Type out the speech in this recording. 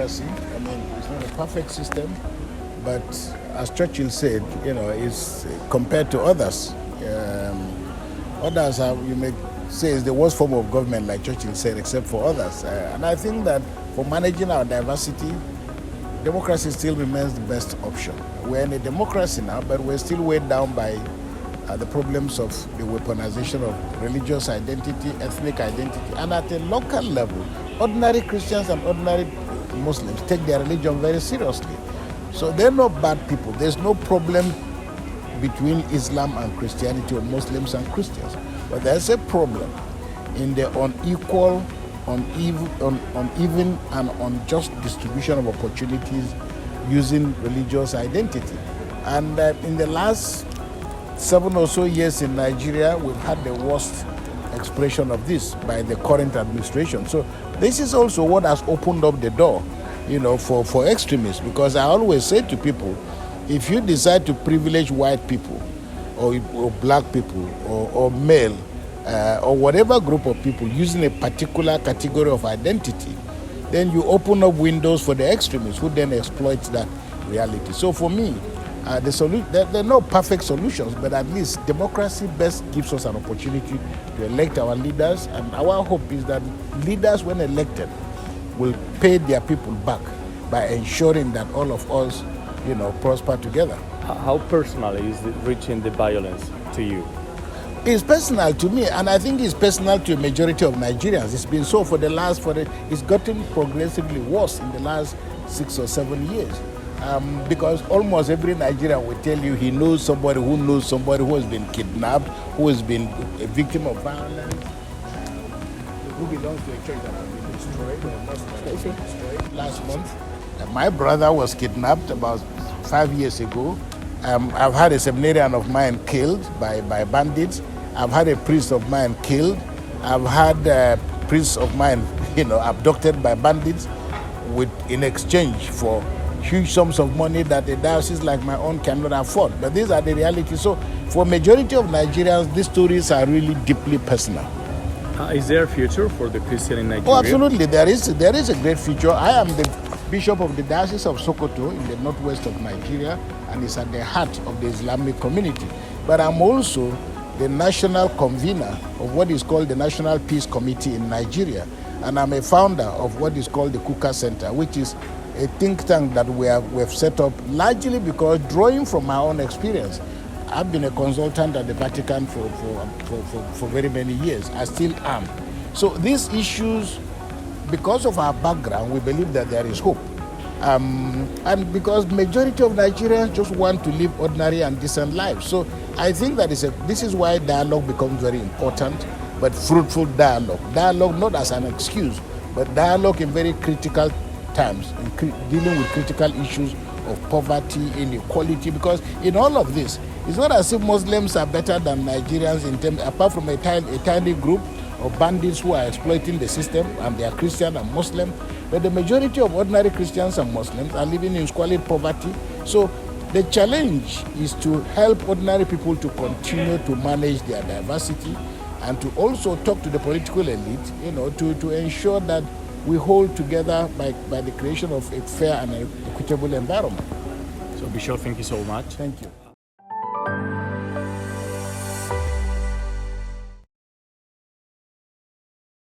democracy. I mean, it's not a perfect system, but as Churchill said, it's compared to others. Others you may say is the worst form of government, like Churchill said, except for others. And I think that for managing our diversity, democracy still remains the best option. We're in a democracy now, but we're still weighed down by the problems of the weaponization of religious identity, ethnic identity, and at a local level, ordinary Christians and ordinary Muslims take their religion very seriously. So they're not bad people. There's no problem between Islam and Christianity or Muslims and Christians. But there's a problem in the unequal, uneven and unjust distribution of opportunities using religious identity. And in the last 7 or so years in Nigeria, we've had the worst expression of this by the current administration. So this is also what has opened up the door, for extremists. Because I always say to people, if you decide to privilege white people or black people or male or whatever group of people using a particular category of identity, then you open up windows for the extremists who then exploit that reality. So for me, there are no perfect solutions, but at least democracy best gives us an opportunity to elect our leaders. And our hope is that leaders, when elected, will pay their people back by ensuring that all of us prosper together. How personal is reaching the violence to you? It's personal to me, and I think it's personal to a majority of Nigerians. It's been so it's gotten progressively worse in the last 6 or 7 years. Because almost every Nigerian will tell you he knows somebody who has been kidnapped, who has been a victim of violence, who belongs to a church that has been destroyed last month. My brother was kidnapped about 5 years ago. I've had a seminarian of mine killed by bandits. I've had a priest of mine killed. I've had priests of mine, abducted by bandits in exchange for huge sums of money that a diocese like my own cannot afford. But these are the realities. So for majority of Nigerians, these stories are really deeply personal. Is there a future for the Christian in Nigeria? Oh, absolutely. There is a great future. I am the Bishop of the Diocese of Sokoto in the northwest of Nigeria, and it's at the heart of the Islamic community. But I'm also the national convener of what is called the National Peace Committee in Nigeria. And I'm a founder of what is called the Kukah Center, which is a think tank that we've set up largely because, drawing from my own experience, I've been a consultant at the Vatican for very many years. I still am. So these issues, because of our background, we believe that there is hope. And because majority of Nigerians just want to live ordinary and decent lives. So I think that this is why dialogue becomes very important, but fruitful dialogue. Dialogue not as an excuse, but dialogue in very critical times, dealing with critical issues of poverty, inequality, because in all of this, it's not as if Muslims are better than Nigerians apart from a tiny group of bandits who are exploiting the system, and they are Christian and Muslim. But the majority of ordinary Christians and Muslims are living in squalid poverty. So the challenge is to help ordinary people to continue to manage their diversity and to also talk to the political elite, to ensure that we hold together by the creation of a fair and equitable environment. So Bishop, thank you so much. Thank you.